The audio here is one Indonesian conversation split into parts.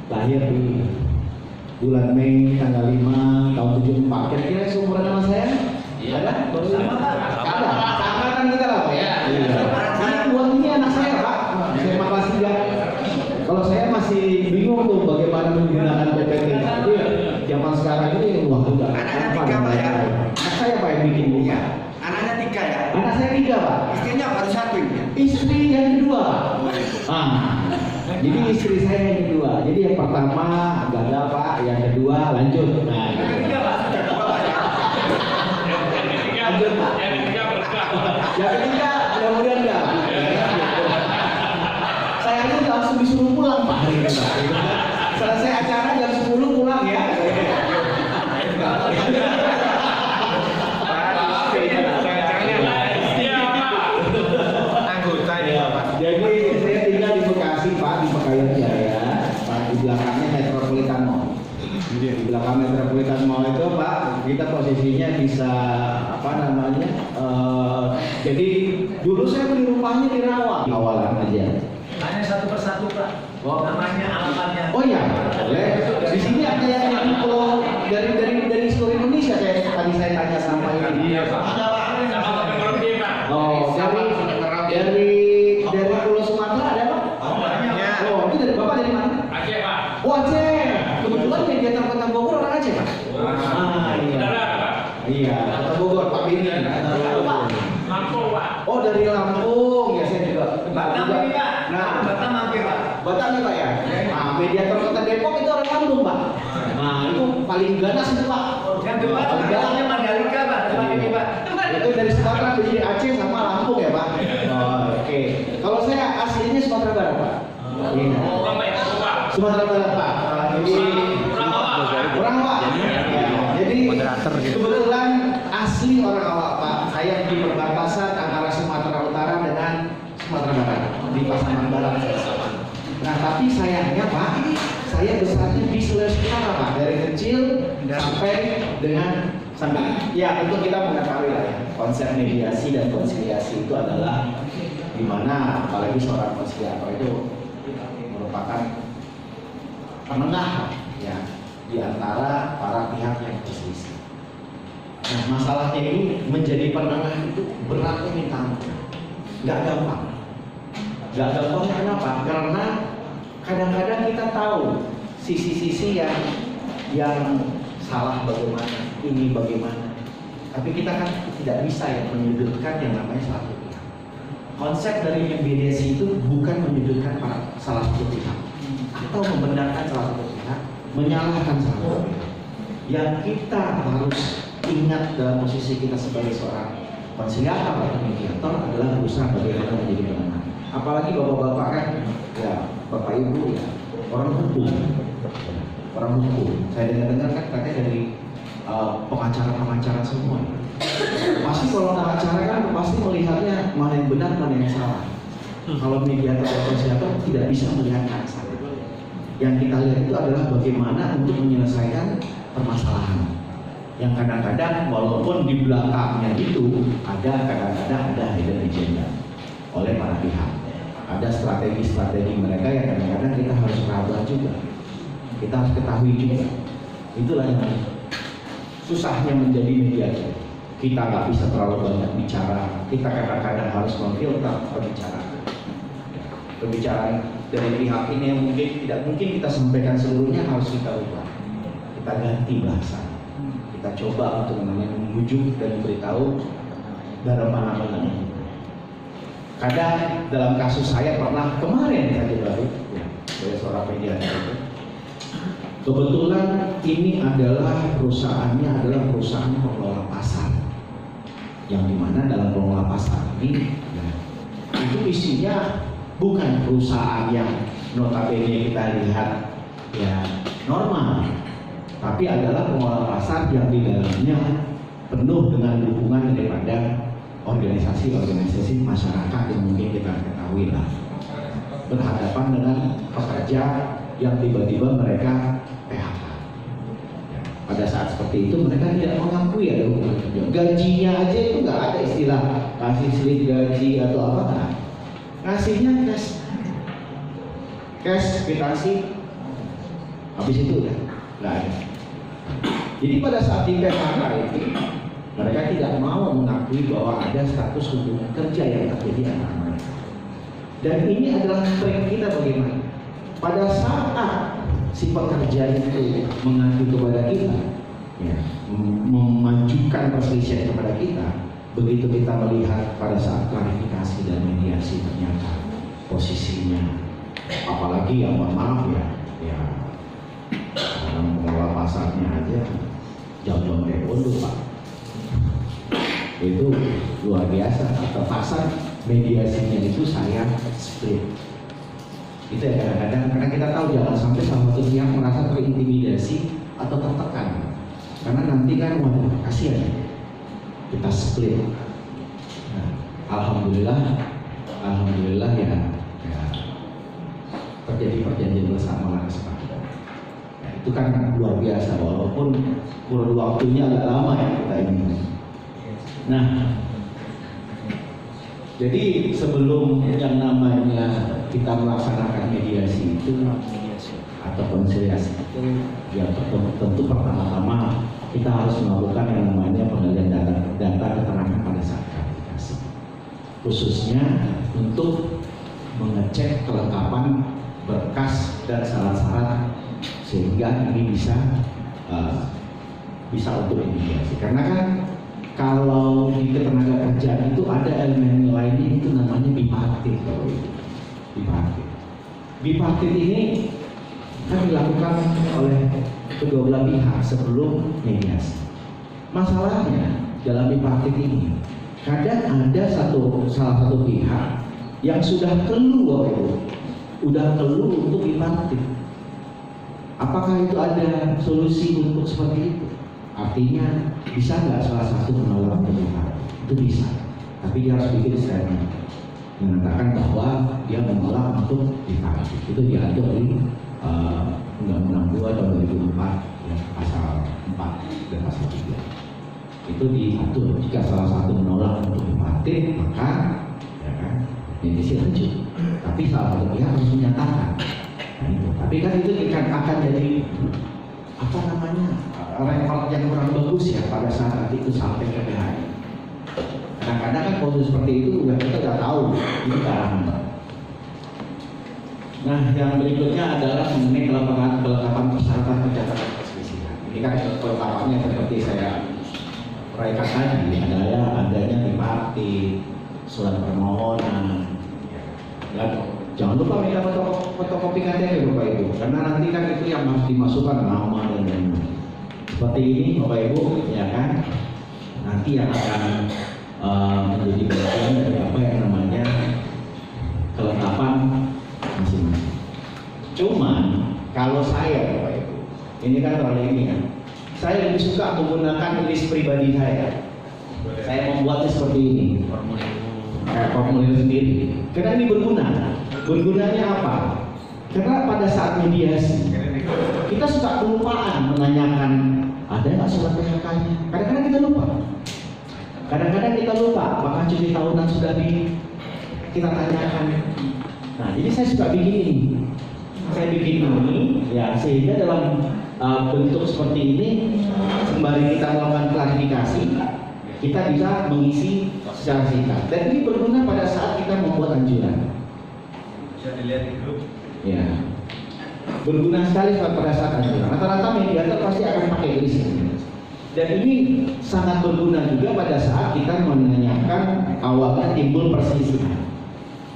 lahir di bulan Mei tanggal 5 tahun 74. Kira-kira seumuran sama saya? Iya. Ada? Sama Pak. Ada. Seangkatan kita lah Pak ya. Karena uang ini anak saya Pak. Saya kelas 3. Kalau saya masih bingung tuh bagaimana menggunakan PPT. Jadi zaman sekarang ini wah udah. Anaknya 3 Pak ya. Anak saya Pak yang bikin buku. Iya. Anaknya 3 ya. Anak saya 3 Pak. Istrinya baru 1 ini. Istri yang kedua. Jadi istri saya yang kedua. Jadi yang pertama gagal Pak, yang kedua lanjut. Nah, Yang ketiga Pak sudah 2 Pak ya. lanjut Pak. Yang ketiga mudah-mudahan enggak. Saya aja langsung disuruh pulang Pak hari ini Pak. Selesai acara jam 10 pulang ya. Jadi saya tinggal di Bekasi Pak, di Pekayon Jaya, Pak, di belakangnya Metropolitan Mall. Di belakang Metropolitan Mall itu Pak, kita posisinya bisa apa namanya? Jadi dulu saya beli rumahnya di Rawa, awalan aja. Hanya satu persatu Pak. Oh. Namanya alamatnya. Oh iya, boleh. Di sini ada yang pulau dari seluruh Indonesia kayak tadi saya tanya sama ini. Iya Pak. Oh, dari Pulau Sumatera ada Pak? Oh banyak. Oh, itu dari Bapak dari mana? Aceh Pak. Oh Aceh. Kebetulan kegiatan Kota Bogor orang Aceh Pak. Iya. Iya, Kota Bogor Pak Bini. Lampung Pak. Oh dari Lampung ya saya juga. Batam ini Pak. Nah, Batam mampir Pak. Batam ya Pak ya. Nah, mediator Kota Depok itu orang Lampung Pak. Nah itu paling ganas itu Pak. Yang kedua namanya Mandalika Pak. Tempat ini Pak. Itu dari Sumatera jadi Aceh sama Lampung ya Pak. Oh, oke. Kalau saya aslinya Sumatera Barat Pak. Iya. Sumatera Barat Pak. Jadi orang Awak. Jadi kebetulan asli orang Awak Pak. Saya di perbatasan antara Sumatera Utara dengan Sumatera Barat di Pasaman Barat. Nah tapi sayangnya Pak, saya besarnya di Sulawesi Utara Pak. Dari kecil sampai dengan ya tentu kita mengetahui lah ya konsep mediasi dan konsiliasi itu adalah dimana apalagi seorang konsiliator itu merupakan penengah ya di antara para pihak yang berselisih. Nah masalahnya ini menjadi penengah itu beratnya minta ampun, nggak gampang. Nggak gampang kenapa? Karena kadang-kadang kita tahu sisi-sisi yang salah bagaimana, ini bagaimana. Tapi kita kan tidak bisa ya menyudutkan yang namanya salah satu pihak. Konsep dari mediasi itu bukan menyudutkan salah satu pihak atau membenarkan salah satu pihak, menyalahkan salah satu pihak. Yang kita harus ingat dalam posisi kita sebagai seorang konsiliator atau mediator adalah berusaha bagaimana menjadi penengah. Apalagi bapak-bapak kan, ya bapak ibu ya orang hukum. Orang hukum, saya dengar kan katanya dari pengacara-pengacara semua. Pasti kalau pengacara kan pasti melihatnya mana yang benar, mana yang salah. Kalau mediator atau konsiliator tidak bisa melihat yang salah. Yang kita lihat itu adalah bagaimana untuk menyelesaikan permasalahan. Yang kadang-kadang walaupun di belakangnya itu kadang-kadang ada hidden agenda oleh para pihak. Ada strategi-strategi mereka yang kadang-kadang kita harus raba juga. Kita harus ketahui juga. Itulah yang susahnya menjadi mediator. Kita nggak bisa terlalu banyak bicara. Kita kadang-kadang harus memfilter pembicaraan dari pihak ini yang mungkin tidak mungkin kita sampaikan seluruhnya, harus kita ubah. Kita ganti bahasa. Kita coba untuk membujuk dan memberitahu dalam mana. Kadang dalam kasus saya pernah kemarin saja baru ya, dari seorang mediator itu. Kebetulan ini perusahaannya adalah perusahaan pengelola pasar, yang dimana dalam pengelola pasar ini ya, itu isinya bukan perusahaan yang notabene kita lihat ya normal, tapi adalah pengelola pasar yang di dalamnya penuh dengan dukungan daripada organisasi-organisasi masyarakat yang mungkin kita ketahui lah, berhadapan dengan pekerja yang tiba-tiba mereka PHK. Ya, pada saat seperti itu mereka tidak mengakui ada hubungan kerja. Gajinya aja itu nggak ada istilah kasih slip gaji atau apa kan? Kasihnya cash kwitansi Habis itu udah nggak ada. Jadi pada saat di PHK itu mereka tidak mau mengakui bahwa ada status hubungan kerja yang terjadi antara mereka. Dan ini adalah trik kita bagaimana? Pada saat si pekerja itu mengaku kepada kita, ya, memajukan perselisihan kepada kita, begitu kita melihat pada saat klarifikasi dan mediasi ternyata posisinya, apalagi yang mohon maaf ya dalam pengelola pasarnya aja jauh-jauh dari pondok Pak, itu luar biasa. Terpaksa mediasinya itu saya split. Itu ya kadang-kadang karena kita tahu jangan sampai salah satu pihak merasa terintimidasi atau tertekan, karena nanti kan waduh kasihan kita split. Nah, alhamdulillah ya terjadi perjanjian bersama lah kesepakatan. Nah, itu kan luar biasa walaupun kurun waktunya agak lama ya kita ini. Nah, jadi sebelum yang namanya kita melaksanakan mediasi itu atau konsiliasi itu, ya tentu pertama-tama kita harus melakukan yang namanya penggalian data keterangan pada saat klarifikasi, khususnya untuk mengecek kelengkapan berkas dan syarat-syarat sehingga ini bisa untuk dimediasi. Karena kan kalau di ketenaga kerjaan itu ada elemen lainnya itu namanya bipartit. Kalau itu bipartit ini kan dilakukan oleh kedua belah pihak sebelum mediasi. Masalahnya dalam bipartit ini kadang ada salah satu pihak yang sudah keluar untuk bipartit. Apakah itu ada solusi untuk seperti itu? Artinya bisa nggak salah satu menolak bipartit? Itu bisa, tapi dia harus bikin statement mengatakan bahwa dia menolak untuk bipartit. Itu diatur di Undang-Undang 2 tahun 2004 ya, pasal 4 dan pasal 3. Itu diatur jika salah satu menolak untuk bipartit maka ya kan mediasi lanjut. Tapi salah satu pihak harus menyatakan. Nah, itu. Tapi kan itu akan jadi apa namanya rekod yang kurang bagus ya pada saat nanti itu sampai ke PHI. Kadang-kadang kan kondisi seperti itu kita nggak tahu ini karena. Nah, yang berikutnya adalah mengenai kelengkapan persyaratan pencatatan perselisihan. Ini kan kelengkapannya seperti saya uraikan tadi, adanya bipartit, surat permohonan. Dan jangan lupa minta fotokopi KTP Bapak Ibu, karena nanti kan itu yang harus dimasukkan nama dan lain-lain. Seperti ini Bapak Ibu, ya kan? Nanti yang akan menjadi bagian dari apa yang namanya kelengkapan masing-masing. Cuman kalau saya Bapak Ibu, ini kan soal ini kan, saya lebih suka menggunakan list pribadi saya. Saya membuatnya seperti ini. Formulir sendiri. Karena ini berguna. Bergunanya apa? Karena pada saat mediasi kita suka kelupaan menanyakan ada nggak surat PHK-nya. Kadang-kadang kita lupa. Kadang-kadang kita lupa apakah cuti tahunan sudah kita tanyakan. Nah, jadi saya suka bikin ini. Saya bikin ini, ya sehingga dalam bentuk seperti ini, sembari kita melakukan klarifikasi, kita bisa mengisi secara singkat. Dan ini berguna pada saat kita membuat anjuran. Bisa dilihat di grup. Ya, berguna sekali pada saat anjuran. Rata-rata mediator pasti akan pakai list ini. Dan ini sangat berguna juga pada saat kita menanyakan awalnya timbul perselisihan.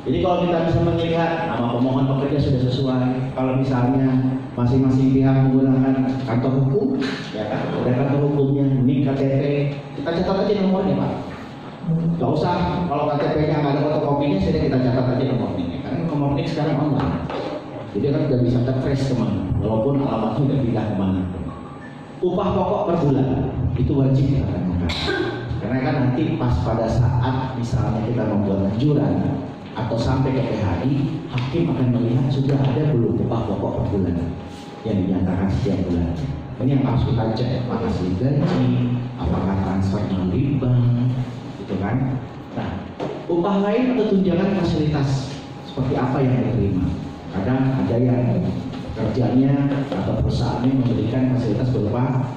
Jadi kalau kita bisa melihat nama pemohon pekerja sudah sesuai, kalau misalnya masing-masing pihak menggunakan kartu hukum, ya kan, ada kartu hukumnya, ini KTP, kita catat aja nomornya Pak. Gak usah kalau KTP-nya nggak ada fotokopinya, sudah kita catat aja nomornya, karena nomor ini sekarang online. Jadi kan sudah bisa trace kemana, walaupun alamatnya sudah pindah kemana. Upah pokok per bulan itu wajib ya, karena kan nanti pas pada saat misalnya kita membuat anjuran atau sampai ke PHI, hakim akan melihat sudah ada belum upah pokok per bulan yang dinyatakan setiap bulan. Ini yang harus kita cek, apakah gaji, apakah transfer melalui bank, gitu kan. Nah, upah lain atau tunjangan fasilitas seperti apa yang diterima? Kadang ada yang kerjanya atau perusahaannya memberikan fasilitas berupa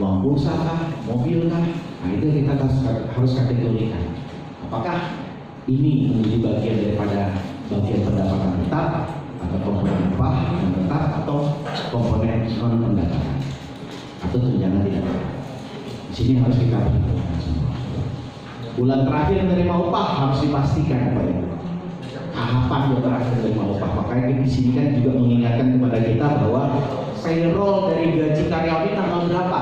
uang pulsa kah, mobil kah. Nah itu kita harus kategorikan. Apakah ini menjadi bagian daripada bagian pendapatan tetap atau komponen upah yang tetap atau komponen non pendapatan atau tunjangan tidak tetap. Di sini harus kita perhitungkan semua. Bulan terakhir menerima upah harus dipastikan Pak Ibu. Kapan dia terakhir menerima upah? Makanya di sini kan juga mengingatkan kepada kita bahwa payroll dari gaji karyawan ini tanggal berapa.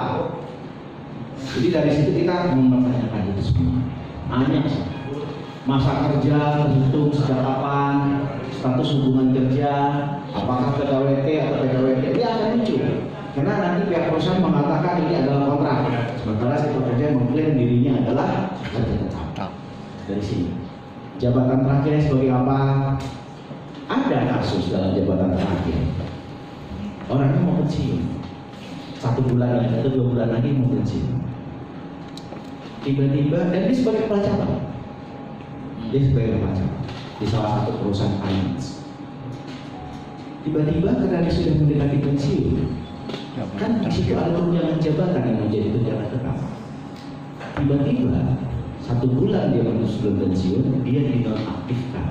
Jadi dari situ kita mempertanyakan itu semua. Hanya masa kerja terhitung sejak kapan, status hubungan kerja, apakah PKWT atau PKWT, dia akan muncul. Karena nanti pihak perusahaan mengatakan ini adalah kontrak, sementara si pekerja mengklaim dirinya adalah pekerja tetap. Dari sini, jabatan terakhirnya sebagai apa? Ada kasus dalam jabatan terakhir. Orangnya mau pensiun, 1 bulan atau 2 bulan lagi mau pensiun. Tiba-tiba, dan dia sebagai kepala cabang. Dia sebagai kepala cabang di salah satu perusahaan finance. Tiba-tiba karena dia sudah mendekati pensiun, kan di situ ada tunjangan jabatan yang menjadi tunjangan tetap. Tiba-tiba 1 bulan dia sebelum pensiun, dia dinonaktifkan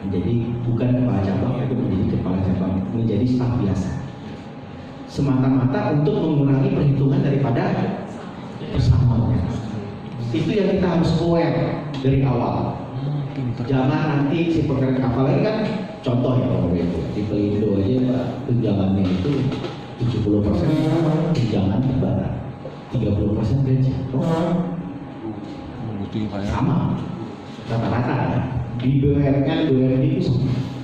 menjadi bukan kepala cabang, itu menjadi kepala cabang, menjadi staf biasa. Semata-mata untuk mengurangi perhitungan daripada pesangonnya. Itu yang kita harus aware dari awal. Jangan nanti si pekerja, apalagi kan contoh ya Bapak Ibu, di Pelindo aja tunjangannya itu 70% tunjangan lebaran, 30% gaji. Sama rata-rata ya. Di BUMN itu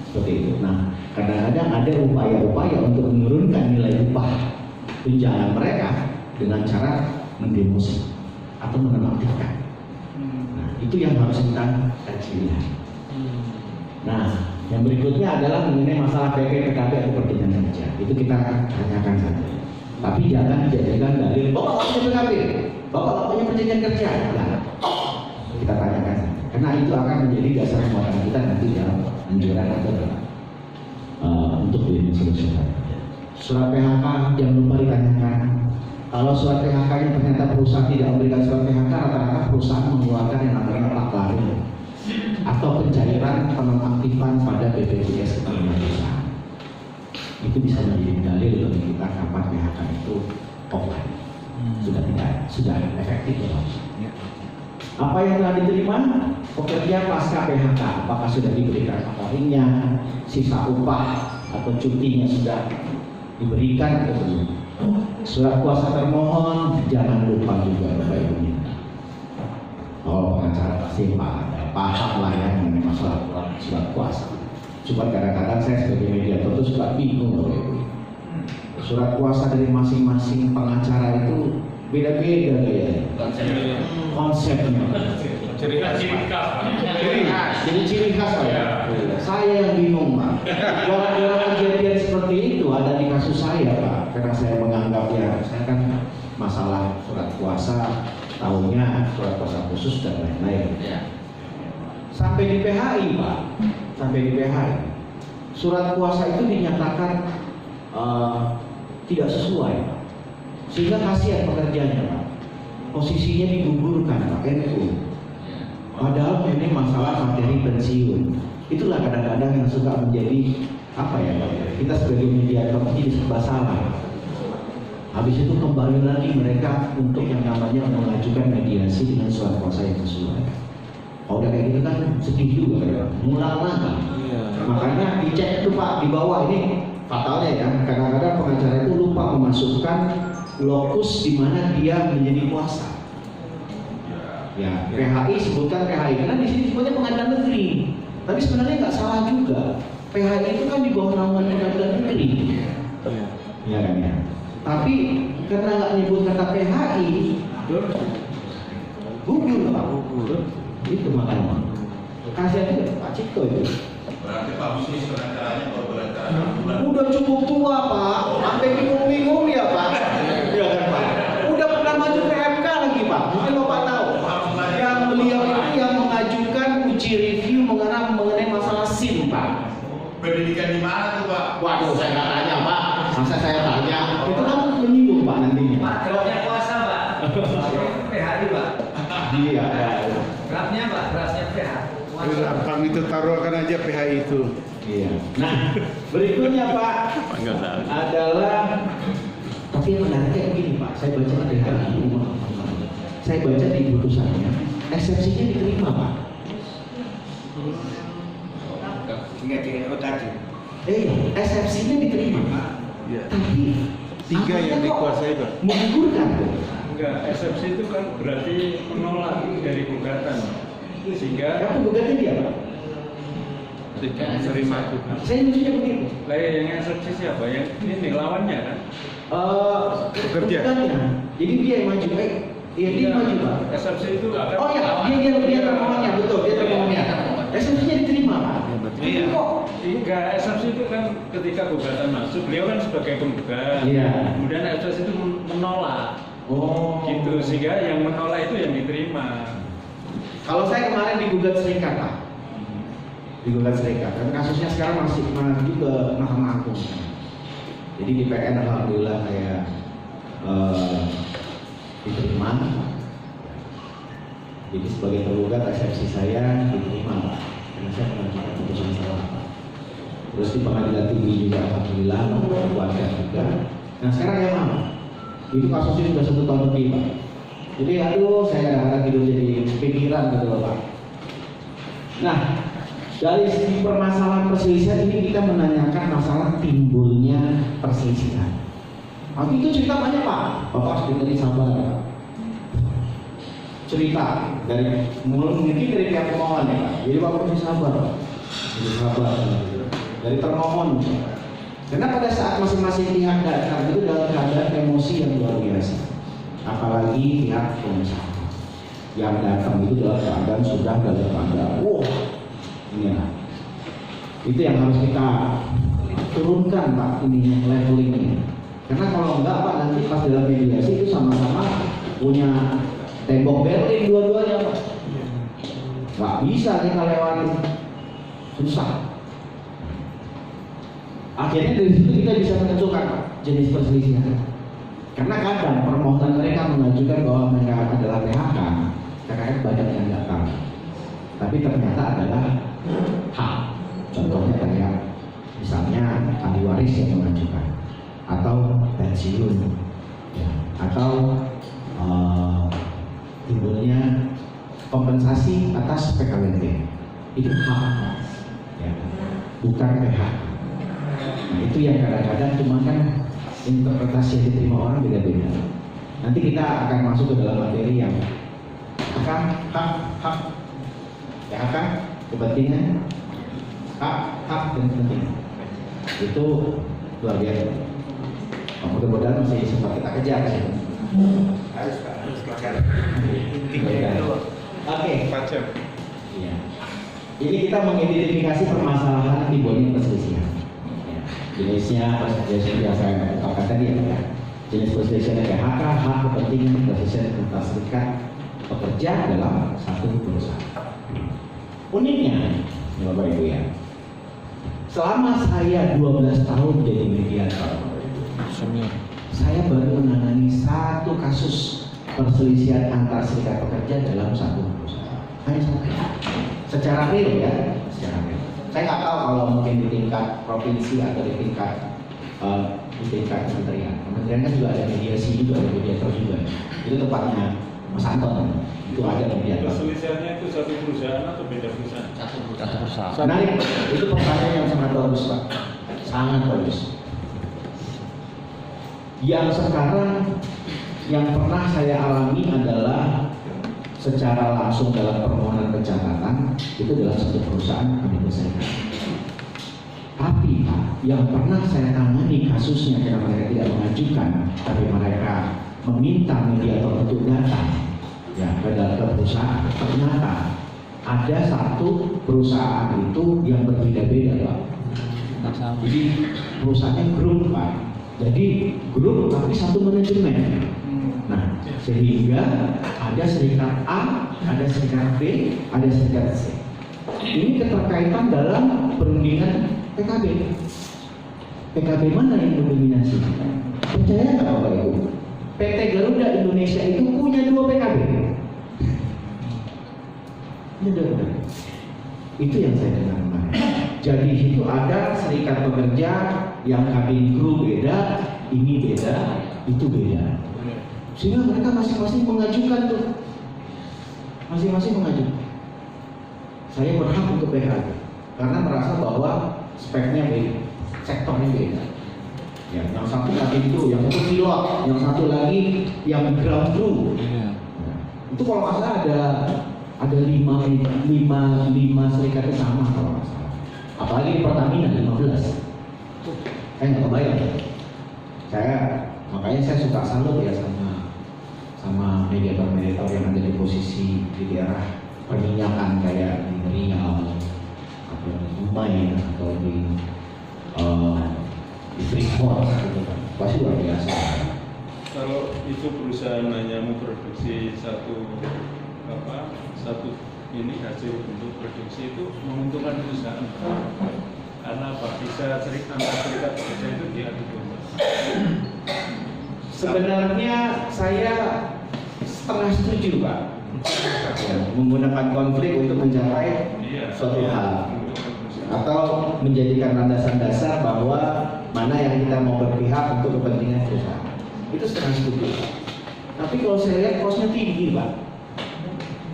seperti itu. Nah, kadang-kadang ada upaya-upaya untuk menurunkan nilai upah tunjangan mereka dengan cara mendemosi atau menonaktifkan. Nah, itu yang harus kita kaji. Nah, yang berikutnya adalah mengenai masalah PP, PKB atau perjanjian kerja. Itu kita tanyakan saja. Tapi jangan dijadikan dalil, Bapak nggak punya PKB, Bapak nggak punya perjanjian kerja. Nah, kita tanyakan saja. Karena itu akan menjadi dasar muatan kita nanti dalam anjuran atau untuk diinstruksikan. Surat PHK jangan lupa ditanyakan. Kalau surat PHK-nya ternyata perusahaan tidak memberikan surat PHK, rata-rata perusahaan mengeluarkan yang namanya laporan atau pencairan penonaktifan pada BPJS Ketenagakerjaan. Itu bisa menjadi dalil bagi kita kapan PHK itu offline. Sudah efektif belum? Apa yang telah diterima pekerja pasca PHK, apakah sudah diberikan laporannya, sisa upah atau cutinya sudah diberikan atau belum? Surat kuasa termohon jangan lupa juga Bapak Ibu minta. Oh, pengacara pasti paham lah ya mengenai masalah surat kuasa. Cuma kadang-kadang saya sebagai mediator itu suka bingung Bapak Ibu. Surat kuasa dari masing-masing pengacara itu beda-beda ya. Konsepnya. Ciri khas. Jadi ciri khas Pak ya. Saya yang bingung Pak. Gara-gara kejadian seperti itu ada di kasus saya Pak. Karena saya menganggap ya saya kan masalah surat kuasa tahunya surat kuasa khusus dan lain-lain. Sampai di PHI Pak. Sampai di PHI. Surat kuasa itu dinyatakan tidak sesuai Pak. Sehingga kasihan pekerjanya Pak. Posisinya digugurkan Pak NU. Padahal ini masalah materi pensiun. Itulah kadang-kadang yang suka menjadi apa ya Pak? Kita sebagai mediator jadi serba salah. Habis itu kembali lagi mereka untuk yang namanya mengajukan mediasi dengan surat kuasa yang sesuai. Kalau udah kayak gitu kan sedih juga ya. Ngulang lagi. Makanya dicek itu Pak di bawah ini fatalnya ya. Kadang-kadang pengacara itu lupa memasukkan lokus di mana dia menjadi kuasa. Ya, PHI sebutkan PHI karena di sini sebutnya pengadilan negeri. Tapi sebenarnya nggak salah juga. PHI itu kan di bawah naungan pengadilan negeri. Ya kan ya. Tapi karena nggak nyebut kata PHI, gugur Pak. Itu makanya. Kasihan itu Pak Cipto itu. Berarti Pak Musi caranya kalau beracara Udah cukup tua Pak, sampai bingung-bingung ya Pak. Iya kan Pak. Udah pernah maju ke MK lagi Pak. Mungkin Bapak tahu. Yang beliau itu yang mengajukan uji review mengenai masalah SIM Pak. pendidikan di mana tuh Pak? Waduh, saya nggak tanya Pak. Gampang itu taruhkan aja PH itu. Iya. Nah, berikutnya Pak adalah, tapi yang menariknya begini Pak, saya baca di hari ini, saya baca di putusannya, eksepsinya diterima Pak. Eksepsinya diterima Pak. Iya. Tapi 3 yang dikuasai Pak. menggugurkan tuh. Enggak, eksepsi itu kan berarti menolak dari gugatan. Sehingga Kamu gugatnya dia Pak. Tidak menerima juga. Saya nyusunnya begitu. lah yang eksepsi siapa? Yang ini lawannya kan? Pekerja. Gugatnya. Jadi dia yang maju. Iya dia maju Pak. Eksepsi itu akan Oh iya, dia termohonnya, betul, dia termohonnya. Eksepsinya diterima Pak. Iya. Kok? Enggak, eksepsi itu kan ketika gugatan masuk, beliau kan sebagai penggugat. Iya. Kemudian eksepsi itu menolak. Oh. Gitu, sehingga yang menolak itu yang diterima. Kalau saya kemarin digugat serikat Pak. Digugat serikat. Dan kasusnya sekarang masih maju ke Mahkamah Agung. Jadi di PN alhamdulillah saya diterima. Jadi sebagai tergugat eksepsi saya diterima Pak. Karena saya mengajukan putusan salah Pak. Terus di pengadilan tinggi juga alhamdulillah keluarga juga. Nah sekarang yang mana? Itu kasusnya sudah 1 tahun lebih Pak. Jadi aduh saya kadang-kadang tidur jadi pikiran gitu loh Pak. Nah dari segi permasalahan perselisihan ini kita menanyakan masalah timbulnya perselisihan. Nanti itu cerita banyak Pak. Bapak harus dengerin sabar Pak. Cerita dari mungkin dari pihak pemohon ya Pak. Jadi Bapak harus sabar Pak. Jadi sabar. Dari termohon. Karena pada saat masing-masing pihak datang itu dalam keadaan emosi yang luar biasa. Apalagi pihak pengusaha yang datang itu dalam keadaan sudah dalam keadaan ini lah. Itu yang harus kita turunkan Pak, ini levelingnya. Karena kalau enggak Pak nanti pas dalam mediasi itu sama-sama punya tembok Berlin dua-duanya Pak. Nggak bisa kita lewati, susah. Akhirnya dari situ kita bisa menentukan jenis perselisihan. Karena kadang permohonan mereka mengajukan bahwa mereka adalah PHK, KKN banyak yang datang. Tapi ternyata adalah hak. Contohnya kayak misalnya ahli waris yang mengajukan, atau pensiun, ya, atau timbulnya kompensasi atas PKWT. Itu hak, ya, bukan PHK. Nah, itu yang kadang-kadang cuma kan interpretasi yang diterima orang beda-beda. Nanti kita akan masuk ke dalam materi yang hak, PHK, kepentingan, hak dan kepentingan. Itu luar biasa. Mudah-mudahan masih sempat kita kejar ya. Harus kejar. Oke. Iya. Ini kita mengidentifikasi permasalahan timbulnya perselisihan. Jenisnya perselisihan yang saya katakan tadi ya. Jenis perselisihan PHK, hak, kepentingan, perselisihan antar serikat pekerja dalam satu perusahaan. Uniknya, Bapak Ibu ya, selama saya 12 tahun jadi mediator, saya baru menangani 1 kasus perselisihan antar serikat pekerja dalam satu perusahaan. Hanya 1. Secara real ya, secara real. Saya nggak tahu kalau mungkin di tingkat provinsi atau di tingkat kementerian. Kementerian kan juga ada mediasi juga, ada mediator juga. Itu tempatnya Mas Anton. Itu ada mediator. Perselisihannya itu satu perusahaan atau beda perusahaan? Satu perusahaan. Nah, itu pertanyaan yang sangat bagus Pak. Sangat bagus. Yang sekarang yang pernah saya alami adalah secara langsung dalam permohonan pencatatan itu dalam satu perusahaan kami selesaikan. Tapi Pak, yang pernah saya tangani kasusnya karena mereka tidak mengajukan, tapi mereka meminta mediator untuk datang ya ke dalam perusahaan. Ternyata ada satu perusahaan itu yang berbeda-beda Pak. Jadi perusahaannya grup Pak. Jadi grup tapi satu manajemen. Nah, sehingga ada serikat A, ada serikat B, ada serikat C. Ini keterkaitan dalam perundingan PKB. PKB mana yang mendominasi? Percaya nggak Bapak Ibu? PT Garuda Indonesia itu punya 2 PKB. Ini 2 PKB. Itu yang saya dengar kemarin. Jadi itu ada serikat pekerja yang kabin kru beda, ini beda, itu beda. Sehingga mereka masing-masing mengajukan tuh, masing-masing mengajukan. Saya berhak untuk PHK karena merasa bahwa speknya beda, sektornya beda. Ya, yang satu kabin kru, yang satu pilot, yang satu lagi yang ground crew. Itu kalau nggak salah ada lima serikat yang sama kalau nggak salah. Apalagi di Pertamina 15. Saya nggak kebayang. Makanya saya suka salut ya sama mediator-mediator yang ada di posisi di daerah perminyakan kayak di Riau atau di Dumai atau di Freeport gitu kan. Pasti luar biasa. Kalau itu perusahaan hanya memproduksi satu ini hasil untuk produksi itu menguntungkan perusahaan. Karena apa? Bisa antar serikat pekerja itu diadu domba. Sebenarnya saya setengah setuju Pak, ya, menggunakan konflik untuk mencapai suatu hal atau menjadikan landasan dasar bahwa mana yang kita mau berpihak untuk kepentingan perusahaan. Itu setengah setuju. Tapi kalau saya lihat kosnya tinggi Pak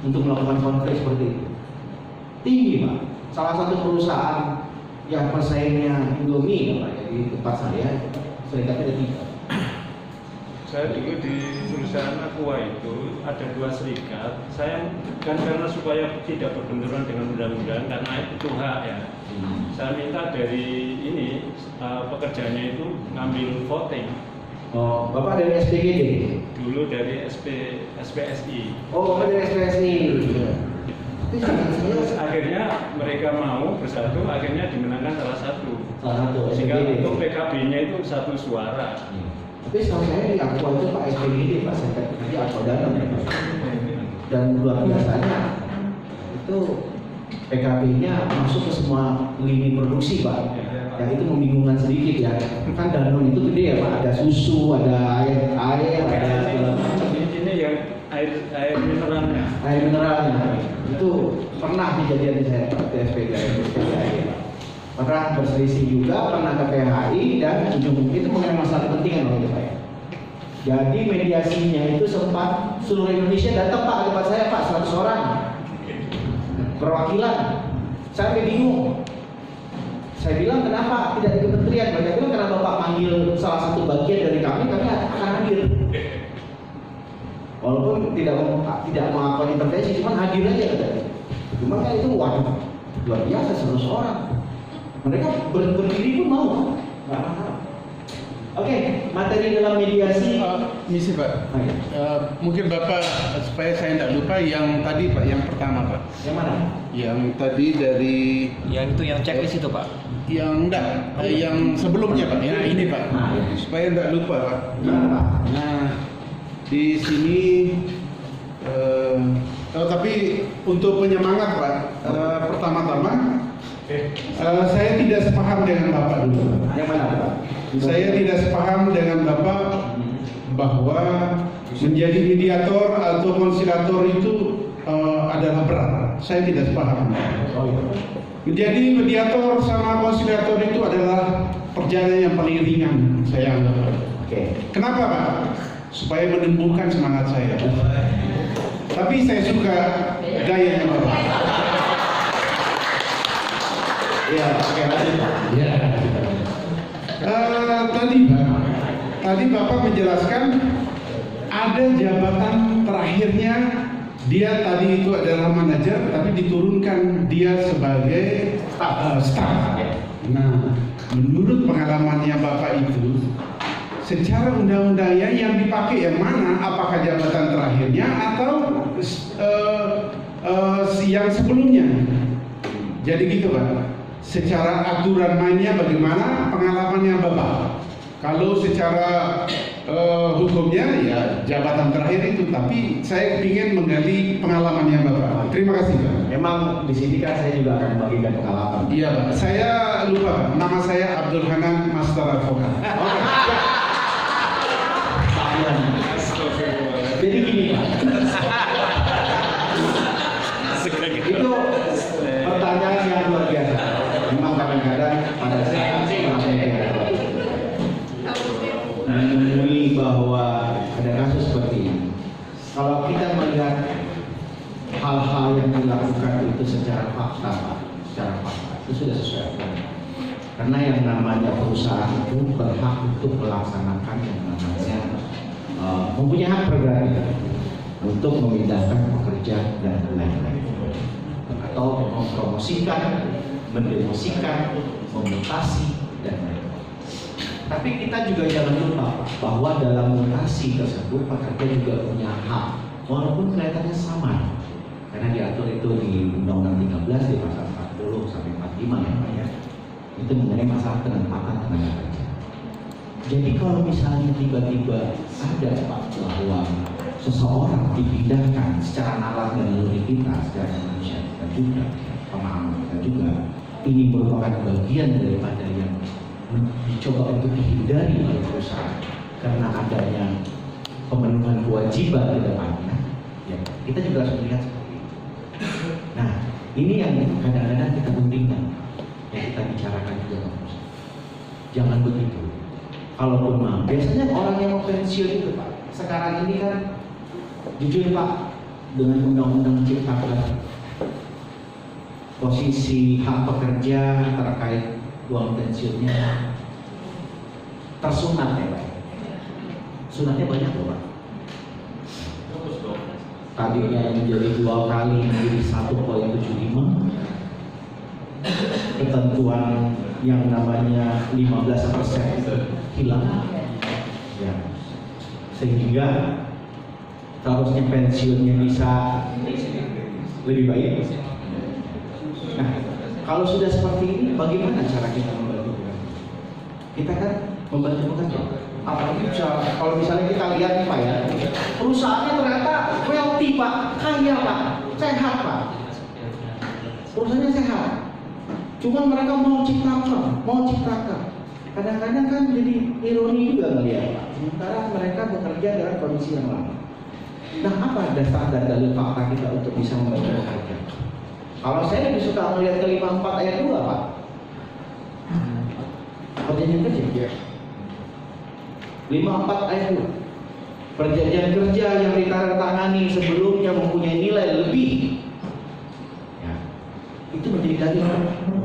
untuk melakukan konflik seperti itu. Tinggi Pak. Salah satu perusahaan yang pesaingnya Indomie Pak, jadi tempat saya serikatnya ada 3. Saya dulu di perusahaan Aqua itu ada 2 serikat. Saya kan karena supaya tidak berbenturan dengan undang-undang karena itu hak ya. Saya minta dari ini pekerjanya itu ngambil voting. Oh, Bapak dari SPGD? Dulu dari SPSI. Oh, Bapak dari SPSI. Terus akhirnya mereka mau bersatu, akhirnya dimenangkan salah satu. Sehingga SPGD. untuk PKB-nya itu 1 suara. Tapi setahu saya di Aqua itu Pak SPGD Pak, jadi Aqua Danone ya Pak. Dan luar biasanya itu PKB-nya masuk ke semua lini produksi Pak. Yang itu membingungkan sedikit ya. Kan Danone itu gede ya Pak, ada susu, ada air, ada segala macam. Ini yang air mineralnya. Air mineralnya itu pernah kejadian di saya Pak, di SPGD Pak. Pernah berselisih juga, pernah ke PHI dan ujung itu mengenai masalah kepentingan waktu itu Pak. Jadi mediasinya itu sempat seluruh Indonesia datang Pak ke tempat saya Pak, 100 orang perwakilan. Saya bingung. Saya bilang kenapa tidak di kementerian? Mereka bilang karena Bapak panggil salah satu bagian dari kami akan hadir. Walaupun tidak mau intervensi, cuma hadir aja katanya. Cuma kan itu waduh, luar biasa 100 orang. Mereka berdiri pun mau. Oke, materi dalam mediasi. Misi Pak. Mungkin Bapak supaya saya tidak lupa yang tadi Pak, yang pertama Pak. Yang mana? Yang tadi dari Yang itu yang checklist itu Pak. yang enggak, yang sebelumnya Pak. Ya ini Pak. Supaya tidak lupa Pak. Nah, di sini tapi untuk penyemangat Pak, pertama-tama saya tidak sepaham dengan Bapak dulu. Yang mana Pak? Saya tidak sepaham dengan Bapak bahwa menjadi mediator atau konsilator itu adalah berat. Saya tidak sepaham. Menjadi mediator sama konsilator itu adalah perjalanan yang paling ringan saya anggap. Oke. Kenapa Pak? Supaya menumbuhkan semangat saya. Tapi saya suka gayanya Bapak. Iya, oke lanjut Pak. Iya. Tadi Bapak menjelaskan ada jabatan terakhirnya dia tadi itu adalah manajer tapi diturunkan dia sebagai staff. Nah, menurut pengalamannya Bapak itu secara undang-undangnya yang dipakai yang mana? Apakah jabatan terakhirnya atau yang sebelumnya? Jadi gitu Pak. Secara aturan mainnya bagaimana pengalamannya Bapak? Kalau secara hukumnya ya jabatan terakhir itu, tapi saya ingin menggali pengalamannya Bapak. Terima kasih Pak. Memang di sini kan saya juga akan membagikan pengalaman. Iya Pak. Saya lupa Pak. Nama saya Abdul Hanan, Master Advokat. Jadi gini Pak. Itu pertanyaan menemui bahwa ada kasus seperti ini. Kalau kita melihat hal-hal yang dilakukan itu secara fakta, Pak, secara fakta itu sudah sesuai aturan. Karena yang namanya perusahaan itu berhak untuk melaksanakan yang namanya mempunyai hak prerogatif untuk memindahkan pekerja dan lain-lain, atau mempromosikan, mendemosikan, memutasi dan lain-lain. Tapi kita juga jangan lupa bahwa dalam mutasi tersebut pekerja juga punya hak, walaupun kelihatannya sama, karena diatur itu di Undang-Undang 13 di pasal 40 sampai 45 ya Pak ya. Itu mengenai masalah penempatan tenaga kerja. Jadi kalau misalnya tiba-tiba ada Pak bahwa seseorang dipindahkan secara nalar dan naluri kita, secara manusia kita juga, pemahaman kita juga, ini merupakan bagian daripada yang dicoba untuk dihindari oleh perusahaan karena adanya pemenuhan kewajiban ke depannya, ya kita juga harus melihat seperti itu. Nah, ini yang kadang-kadang kita pentingkan, yang kita bicarakan juga ke perusahaan. Jangan begitu. Kalaupun mau, biasanya orang yang mau pensiun itu Pak, sekarang ini kan jujur Pak, dengan undang-undang cipta kerja, posisi hak pekerja terkait uang pensiunnya tersunat ya Pak. Sunatnya banyak loh Pak. Tadinya yang menjadi 2 kali menjadi 1,75. Ketentuan yang namanya 15% hilang. Ya. Sehingga seharusnya pensiunnya bisa lebih baik. Nah, kalau sudah seperti ini, bagaimana cara kita membantu? Kita kan membantu pekerja. Apalagi kalau misalnya kita lihat nih Pak ya, perusahaannya ternyata wealthy Pak, kaya Pak, sehat Pak. Perusahaannya sehat. Cuma mereka mau ciptakan. Kadang-kadang kan jadi ironi juga ngelihat Pak. Sementara mereka bekerja dalam kondisi yang lama. Nah, apa dasar dan dalil fakta kita untuk bisa membantu pekerja? Kalau saya lebih suka melihat ke 54 ayat 2 Pak. Perjanjian kerja. 54 ayat 2. Perjanjian kerja yang ditandatangani sebelumnya mempunyai nilai lebih. Ya. Itu menjadi dalil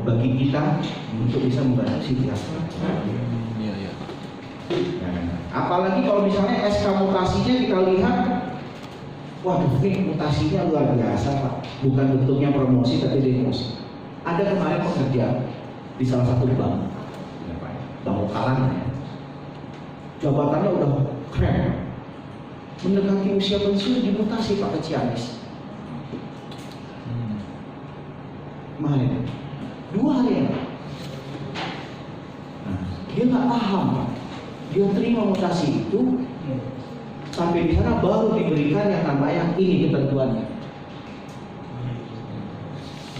bagi kita untuk bisa membantu si pihak. Iya. Ya. Apalagi kalau misalnya SK mutasinya kita lihat, waduh ini mutasinya luar biasa Pak. Bukan bentuknya promosi tapi demosi. Ada kemarin pekerja di salah satu bank, Bank Kalang ya. Jabatannya udah keren. Mendekati usia pensiun dimutasi Pak ke Ciamis. Kemarin 2 hari ya. Nah, dia nggak paham Pak. Dia terima mutasi itu. Sampai di sana baru diberikan yang namanya ini ketentuannya.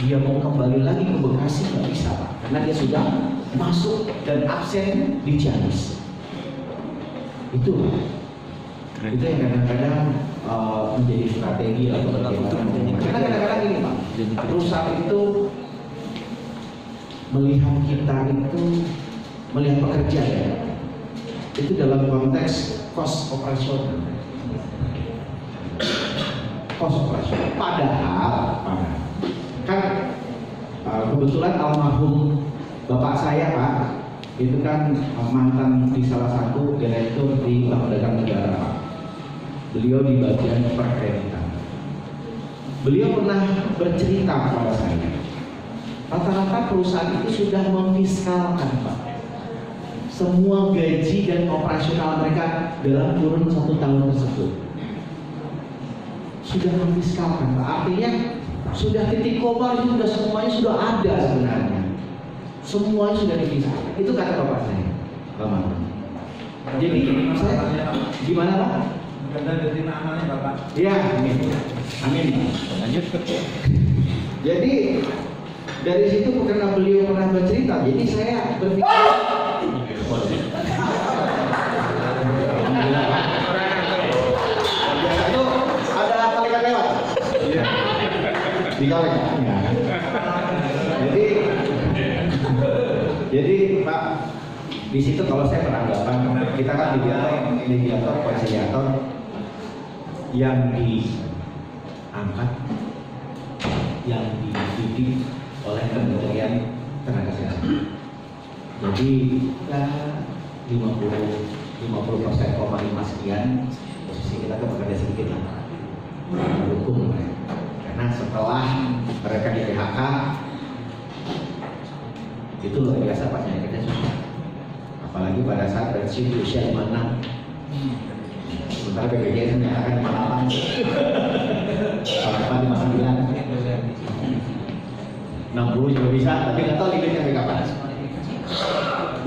Dia mau kembali lagi ke Bekasi nggak bisa Pak, karena dia sudah masuk dan absen di Ciamis. Itu yang kadang-kadang menjadi strategi atau bagaimana. Karena kadang-kadang ini Pak, perusahaan itu melihat kita itu melihat pekerja ya. Itu dalam konteks cost operasional. Padahal kan kebetulan almarhum bapak saya Pak itu kan mantan di salah satu direktur di Bank Dagang Negara Pak. Beliau di bagian perkreditan. Beliau pernah bercerita kepada saya, rata-rata perusahaan itu sudah memfiskalkan Pak semua gaji dan operasional mereka dalam kurun 1 tahun tersebut. Sudah memfiskalkan Pak, artinya sudah titik koma, sudah semuanya sudah ada sebenarnya. Semuanya sudah difiskalkan. Itu kata bapak saya. Jadi saya gimana Pak? Ganda dari namanya Bapak. Iya, amin. Amin. Lanjut. Jadi dari situ karena beliau pernah bercerita, jadi saya berpikir biasa itu ada kalian lewat. Iya. Dikalikan ya. Jadi Pak, Di situ kalau saya beranggapan kita kan mediator, konsiliator yang diangkat, yang dididik oleh Kementerian Tenaga Kerja. Jadi ya 50% sekian posisi kita kan bekerja sedikit lah mendukung mereka. Karena setelah mereka di PHK itu luar biasa Pak, nyarinya susah. Apalagi pada saat pensiun di usia 56. Sementara BPJS menyatakan 58, 59, 60 juga bisa, tapi nggak tahu limitnya sampai kapan.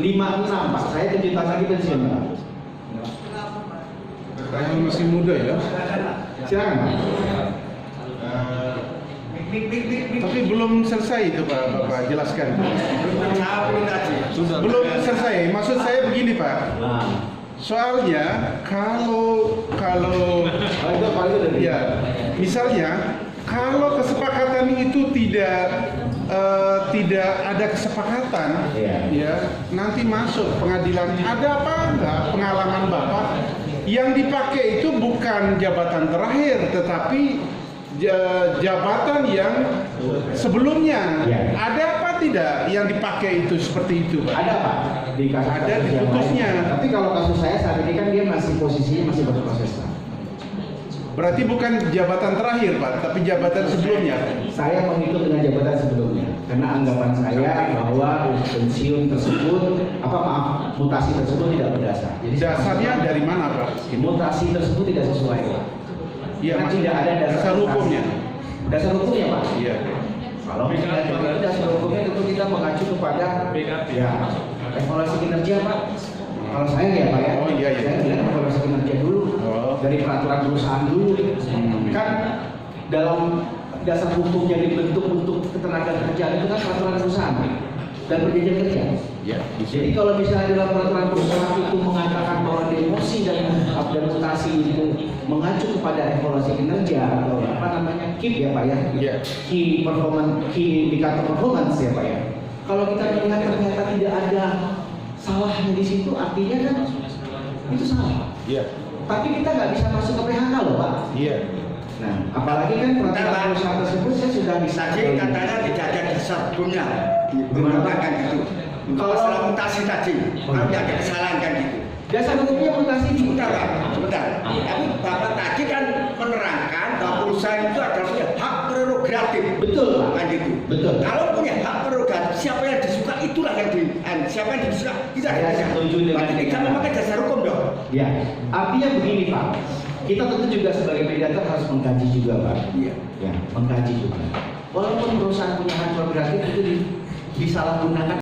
56 Pak, saya 7 tahun lagi pensiun Pak. Saya masih muda ya. Silakan Pak. Tapi belum selesai itu Pak, Bapak jelaskan. Belum selesai. Maksud saya begini Pak. Soalnya kalau ya, misalnya kalau kesepakatan itu tidak ada kesepakatan, ya nanti masuk pengadilan. Ada apa enggak pengalaman Bapak yang dipakai itu bukan jabatan terakhir, tetapi jabatan yang sebelumnya. Ada apa tidak yang dipakai itu seperti itu Pak? Ada Pak, di kasus ada di putusnya. Tapi kalau kasus saya saat ini kan dia masih posisinya masih berproses Pak. Berarti bukan jabatan terakhir Pak, tapi jabatan sebelumnya. Saya menghitung dengan jabatan sebelumnya, karena anggapan saya bahwa pensiun tersebut, mutasi tersebut tidak berdasar. Jadi Dasarnya dari mana Pak? mutasi tersebut tidak sesuai Pak. Iya, Karena maksudnya tidak ada dasar hukumnya. Dasar hukumnya Pak. Iya. Kalau kita itu dasar hukumnya tentu kita mengacu kepada ya evaluasi kinerja Pak. Kalau saya ya Pak ya, Oh, iya. saya bilang evaluasi kinerja dulu dari peraturan perusahaan dulu. Kan dalam dasar hukum yang dibentuk untuk ketenagakerjaan itu kan peraturan perusahaan dan perjanjian kerja. Ya. Jadi kalau misalnya dalam peraturan perusahaan itu mengatakan bahwa demosi dan mutasi itu mengacu kepada evaluasi kinerja atau KIP ya Pak ya, key indicator performance ya Pak ya. Kalau kita melihat ternyata tidak ada salahnya di situ, artinya kan itu salah. Iya. Tapi kita nggak bisa masuk ke PHK loh Pak. Iya. Nah, apalagi kan peraturan perusahaan tersebut saya sudah bisa. Tadi katanya tidak ada dasar hukumnya mengatakan gitu. Kalau masalah mutasi tadi, kalau tidak ada kesalahan kan gitu. Dasar hukumnya mutasi di Sebentar. Tapi Bapak tadi kan menerangkan bahwa perusahaan itu adalah punya hak prerogatif. Betul Pak. Kan gitu. Betul. Kalau punya hak prerogatif, siapa yang disuka itulah yang siapa yang disuka tidak Saya ada. setuju dengan Berarti tidak memakai dasar hukum dong. Ya, artinya begini Pak. Kita tentu juga sebagai mediator harus mengkaji juga Pak. Iya. Ya, mengkaji juga. Walaupun perusahaan punya hak prerogatif itu disalahgunakan